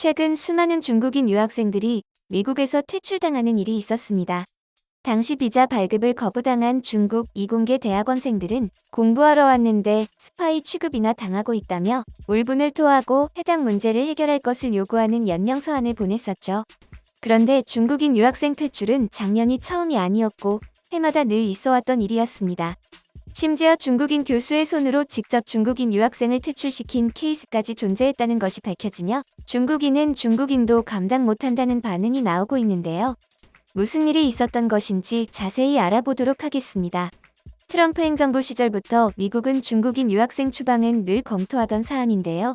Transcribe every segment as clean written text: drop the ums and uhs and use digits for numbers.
최근 수많은 중국인 유학생들이 미국에서 퇴출당하는 일이 있었습니다. 당시 비자 발급을 거부당한 중국 이공계 대학원생들은 공부하러 왔는데 스파이 취급이나 당하고 있다며 울분을 토하고 해당 문제를 해결할 것을 요구하는 연명서한을 보냈었죠. 그런데 중국인 유학생 퇴출은 작년이 처음이 아니었고 해마다 늘 있어왔던 일이었습니다. 심지어 중국인 교수의 손으로 직접 중국인 유학생을 퇴출시킨 케이스까지 존재했다는 것이 밝혀지며 중국인은 중국인도 감당 못한다는 반응이 나오고 있는데요. 무슨 일이 있었던 것인지 자세히 알아보도록 하겠습니다. 트럼프 행정부 시절부터 미국은 중국인 유학생 추방은 늘 검토하던 사안인데요.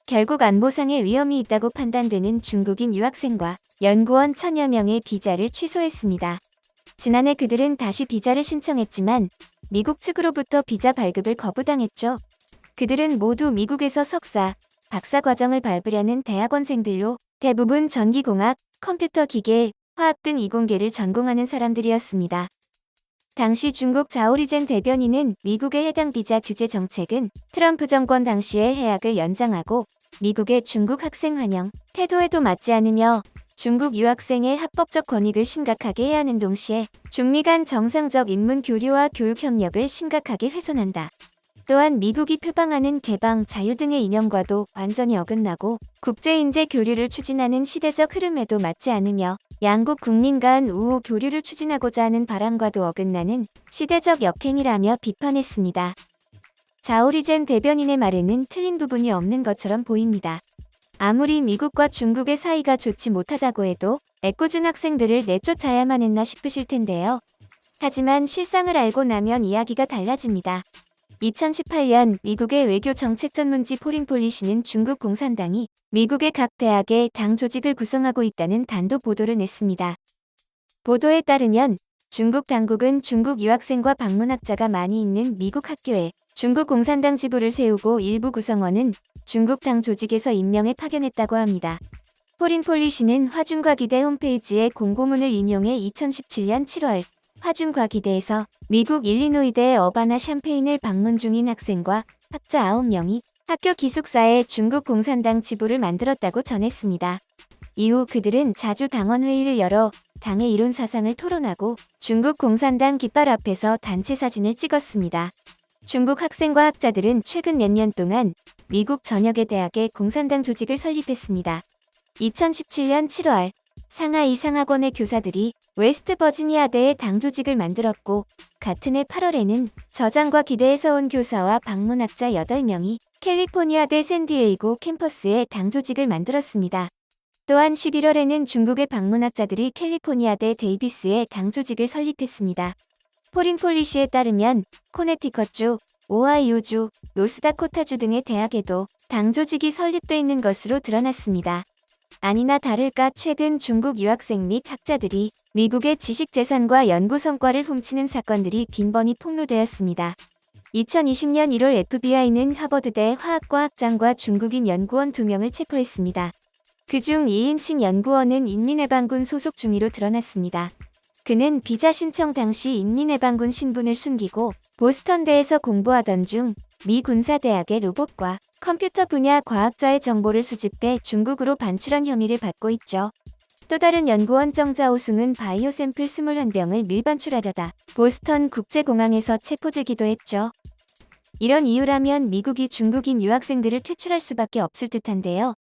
결국 안보상의 위험이 있다고 판단되는 중국인 유학생과 연구원 1000여 명의 비자를 취소했습니다. 지난해 그들은 다시 비자를 신청했지만 미국 측으로부터 비자 발급을 거부당했죠. 그들은 모두 미국에서 석사, 박사 과정을 밟으려는 대학원생들로 대부분 전기공학, 컴퓨터 기계, 화학 등 이공계를 전공하는 사람들이었습니다. 당시 중국 자오리젠 대변인은 미국의 해당 비자 규제 정책은 트럼프 정권 당시의 해약을 연장하고 미국의 중국 학생 환영 태도에도 맞지 않으며 중국 유학생의 합법적 권익을 심각하게 해하는 동시에 중미 간 정상적 인문 교류와 교육 협력을 심각하게 훼손한다. 또한 미국이 표방하는 개방, 자유 등의 이념과도 완전히 어긋나고 국제인재 교류를 추진하는 시대적 흐름에도 맞지 않으며 양국 국민 간 우호 교류를 추진하고자 하는 바람과도 어긋나는 시대적 역행이라며 비판했습니다. 자오리젠 대변인의 말에는 틀린 부분이 없는 것처럼 보입니다. 아무리 미국과 중국의 사이가 좋지 못하다고 해도 애꿎은 학생들을 내쫓아야만 했나 싶으실 텐데요. 하지만 실상을 알고 나면 이야기가 달라집니다. 2018년 미국의 외교 정책 전문지 포린 폴리시는 중국 공산당이 미국의 각 대학에 당 조직을 구성하고 있다는 단독 보도를 냈습니다. 보도에 따르면 중국 당국은 중국 유학생과 방문학자가 많이 있는 미국 학교에 중국 공산당 지부를 세우고 일부 구성원은 중국 당 조직에서 임명해 파견했다고 합니다. 포린 폴리시는 화준과기대 홈페이지의 공고문을 인용해 2017년 7월 화준과기대에서 미국 일리노이대 어바나 샴페인을 방문 중인 학생과 학자 9명이 학교 기숙사에 중국 공산당 지부를 만들었다고 전했습니다. 이후 그들은 자주 당원 회의를 열어 당의 이론 사상을 토론하고 중국 공산당 깃발 앞에서 단체 사진을 찍었습니다. 중국 학생과 학자들은 최근 몇 년 동안 미국 전역의 대학에 공산당 조직을 설립했습니다. 2017년 7월 상하이 상학원의 교사들이 웨스트 버지니아대에 당 조직을 만들었고 같은 해 8월에는 저장과 기대에서 온 교사와 방문학자 8명이 캘리포니아대 샌디에이고 캠퍼스에 당 조직을 만들었습니다. 또한 11월에는 중국의 방문학자들이 캘리포니아대 데이비스에 당 조직을 설립했습니다. 포린 폴리시에 따르면 코네티컷주, 오하이오주, 노스다코타주 등의 대학에도 당 조직이 설립돼 있는 것으로 드러났습니다. 아니나 다를까 최근 중국 유학생 및 학자들이 미국의 지식재산과 연구 성과를 훔치는 사건들이 빈번히 폭로되었습니다. 2020년 1월 FBI는 하버드대 화학과학장과 중국인 연구원 2명을 체포했습니다. 그중 2인칭 연구원은 인민해방군 소속 중위로 드러났습니다. 그는 비자 신청 당시 인민해방군 신분을 숨기고 보스턴대에서 공부하던 중 미 군사대학의 로봇과 컴퓨터 분야 과학자의 정보를 수집해 중국으로 반출한 혐의를 받고 있죠. 또 다른 연구원 정자오승은 바이오 샘플 21병을 밀반출하려다 보스턴 국제공항에서 체포되기도 했죠. 이런 이유라면 미국이 중국인 유학생들을 퇴출할 수밖에 없을 듯한데요.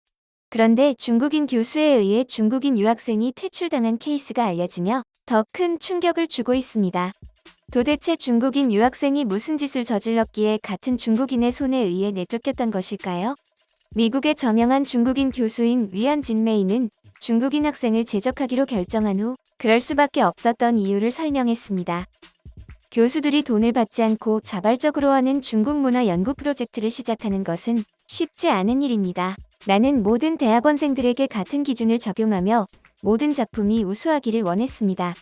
그런데 중국인 교수에 의해 중국인 유학생이 퇴출당한 케이스가 알려지며 더 큰 충격을 주고 있습니다. 도대체 중국인 유학생이 무슨 짓을 저질렀기에 같은 중국인의 손에 의해 내쫓겼던 것일까요? 미국의 저명한 중국인 교수인 위안 진메이는 중국인 학생을 제적하기로 결정한 후 그럴 수밖에 없었던 이유를 설명했습니다. 교수들이 돈을 받지 않고 자발적으로 하는 중국 문화 연구 프로젝트를 시작하는 것은 쉽지 않은 일입니다. 나는 모든 대학원생들에게 같은 기준을 적용하며 모든 작품이 우수하기를 원했습니다.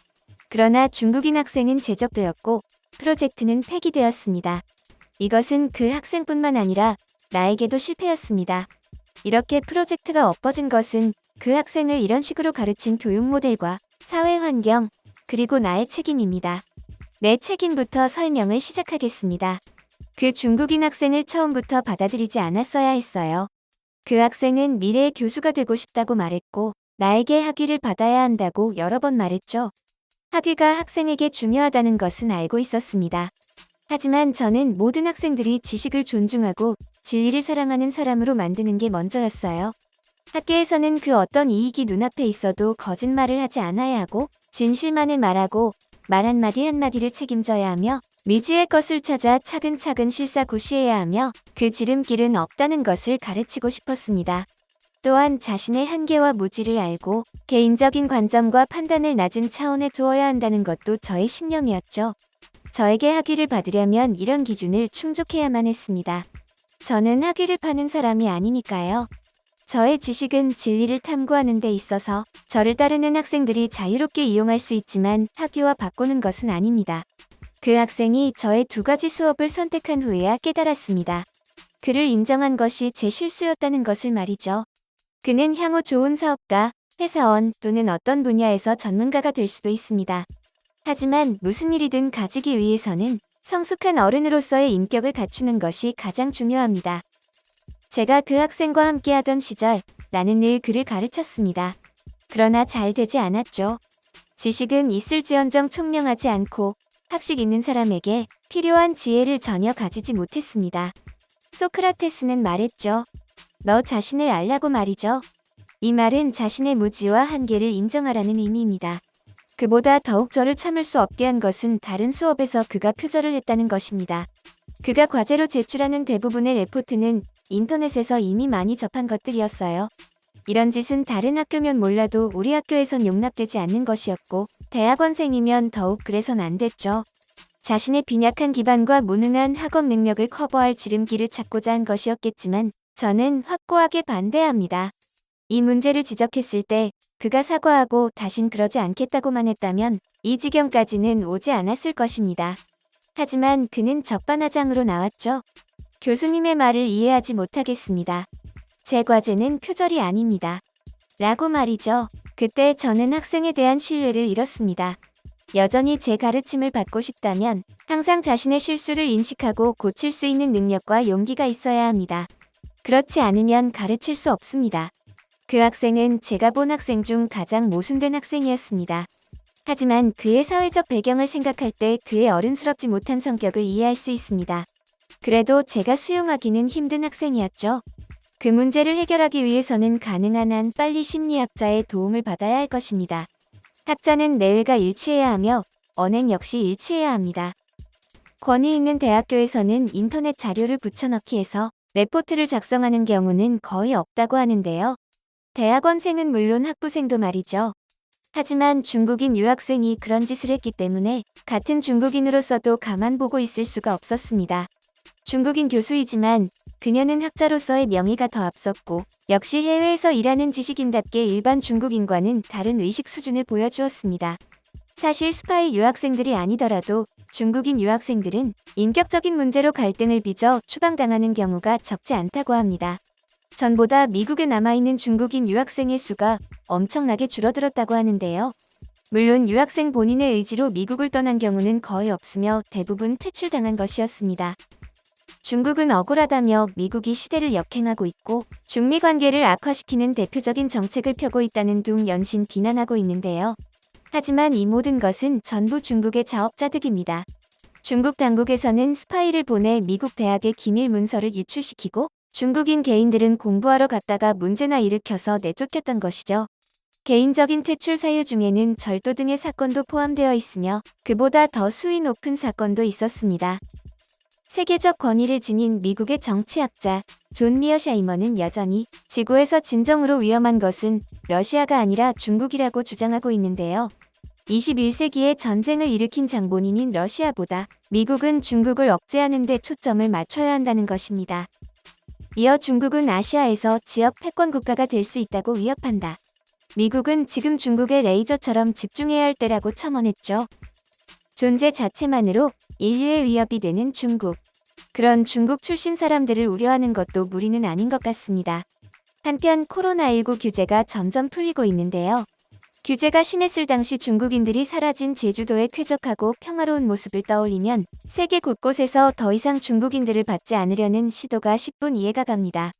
그러나 중국인 학생은 제적되었고 프로젝트는 폐기되었습니다. 이것은 그 학생뿐만 아니라 나에게도 실패였습니다. 이렇게 프로젝트가 엎어진 것은 그 학생을 이런 식으로 가르친 교육 모델과 사회 환경, 그리고 나의 책임입니다. 내 책임부터 설명을 시작하겠습니다. 그 중국인 학생을 처음부터 받아들이지 않았어야 했어요. 그 학생은 미래의 교수가 되고 싶다고 말했고 나에게 학위를 받아야 한다고 여러 번 말했죠. 학위가 학생에게 중요하다는 것은 알고 있었습니다. 하지만 저는 모든 학생들이 지식을 존중하고 진리를 사랑하는 사람으로 만드는 게 먼저였어요. 학교에서는 그 어떤 이익이 눈앞에 있어도 거짓말을 하지 않아야 하고 진실만을 말하고 말 한마디 한마디를 책임져야 하며 미지의 것을 찾아 차근차근 실사구시해야 하며 그 지름길은 없다는 것을 가르치고 싶었습니다. 또한 자신의 한계와 무지를 알고 개인적인 관점과 판단을 낮은 차원에 두어야 한다는 것도 저의 신념이었죠. 저에게 학위를 받으려면 이런 기준을 충족해야만 했습니다. 저는 학위를 파는 사람이 아니니까요. 저의 지식은 진리를 탐구하는 데 있어서 저를 따르는 학생들이 자유롭게 이용할 수 있지만 학위와 바꾸는 것은 아닙니다. 그 학생이 저의 2가지 수업을 선택한 후에야 깨달았습니다. 그를 인정한 것이 제 실수였다는 것을 말이죠. 그는 향후 좋은 사업가, 회사원 또는 어떤 분야에서 전문가가 될 수도 있습니다. 하지만 무슨 일이든 가지기 위해서는 성숙한 어른으로서의 인격을 갖추는 것이 가장 중요합니다. 제가 그 학생과 함께 하던 시절 나는 늘 그를 가르쳤습니다. 그러나 잘 되지 않았죠. 지식은 있을지언정 총명하지 않고 학식 있는 사람에게 필요한 지혜를 전혀 가지지 못했습니다. 소크라테스는 말했죠. 너 자신을 알라고 말이죠. 이 말은 자신의 무지와 한계를 인정하라는 의미입니다. 그보다 더욱 저를 참을 수 없게 한 것은 다른 수업에서 그가 표절을 했다는 것입니다. 그가 과제로 제출하는 대부분의 레포트는 인터넷에서 이미 많이 접한 것들이었어요. 이런 짓은 다른 학교면 몰라도 우리 학교에선 용납되지 않는 것이었고 대학원생이면 더욱 그래선 안 됐죠. 자신의 빈약한 기반과 무능한 학업 능력을 커버할 지름길을 찾고자 한 것이었겠지만 저는 확고하게 반대합니다. 이 문제를 지적했을 때 그가 사과하고 다신 그러지 않겠다고만 했다면 이 지경까지는 오지 않았을 것입니다. 하지만 그는 적반하장으로 나왔죠. 교수님의 말을 이해하지 못하겠습니다. 제 과제는 표절이 아닙니다. 라고 말이죠. 그때 저는 학생에 대한 신뢰를 잃었습니다. 여전히 제 가르침을 받고 싶다면 항상 자신의 실수를 인식하고 고칠 수 있는 능력과 용기가 있어야 합니다. 그렇지 않으면 가르칠 수 없습니다. 그 학생은 제가 본 학생 중 가장 모순된 학생이었습니다. 하지만 그의 사회적 배경을 생각할 때 그의 어른스럽지 못한 성격을 이해할 수 있습니다. 그래도 제가 수용하기는 힘든 학생이었죠. 그 문제를 해결하기 위해서는 가능한 한 빨리 심리학자의 도움을 받아야 할 것입니다. 학자는 뇌가 일치해야 하며 언행 역시 일치해야 합니다. 권위 있는 대학교에서는 인터넷 자료를 붙여넣기 해서 레포트를 작성하는 경우는 거의 없다고 하는데요. 대학원생은 물론 학부생도 말이죠. 하지만 중국인 유학생이 그런 짓을 했기 때문에 같은 중국인으로서도 가만 보고 있을 수가 없었습니다. 중국인 교수이지만 그녀는 학자로서의 명예가 더 앞섰고 역시 해외에서 일하는 지식인답게 일반 중국인과는 다른 의식 수준을 보여주었습니다. 사실 스파이 유학생들이 아니더라도 중국인 유학생들은 인격적인 문제로 갈등을 빚어 추방당하는 경우가 적지 않다고 합니다. 전보다 미국에 남아있는 중국인 유학생의 수가 엄청나게 줄어들었다고 하는데요. 물론 유학생 본인의 의지로 미국을 떠난 경우는 거의 없으며 대부분 퇴출당한 것이었습니다. 중국은 억울하다며 미국이 시대를 역행하고 있고 중미 관계를 악화시키는 대표적인 정책을 펴고 있다는 둥 연신 비난하고 있는데요. 하지만 이 모든 것은 전부 중국의 자업자득입니다. 중국 당국에서는 스파이를 보내 미국 대학의 기밀 문서를 유출시키고 중국인 개인들은 공부하러 갔다가 문제나 일으켜서 내쫓겼던 것이죠. 개인적인 퇴출 사유 중에는 절도 등의 사건도 포함되어 있으며 그보다 더 수위 높은 사건도 있었습니다. 세계적 권위를 지닌 미국의 정치학자 존 미어샤이머는 여전히 지구에서 진정으로 위험한 것은 러시아가 아니라 중국이라고 주장하고 있는데요. 21세기에 전쟁을 일으킨 장본인인 러시아보다 미국은 중국을 억제하는 데 초점을 맞춰야 한다는 것입니다. 이어 중국은 아시아에서 지역 패권 국가가 될 수 있다고 위협한다. 미국은 지금 중국의 레이저처럼 집중해야 할 때라고 첨언했죠. 존재 자체만으로 인류의 위협이 되는 중국. 그런 중국 출신 사람들을 우려하는 것도 무리는 아닌 것 같습니다. 한편 코로나19 규제가 점점 풀리고 있는데요. 규제가 심했을 당시 중국인들이 사라진 제주도의 쾌적하고 평화로운 모습을 떠올리면 세계 곳곳에서 더 이상 중국인들을 받지 않으려는 시도가 10분 이해가 갑니다.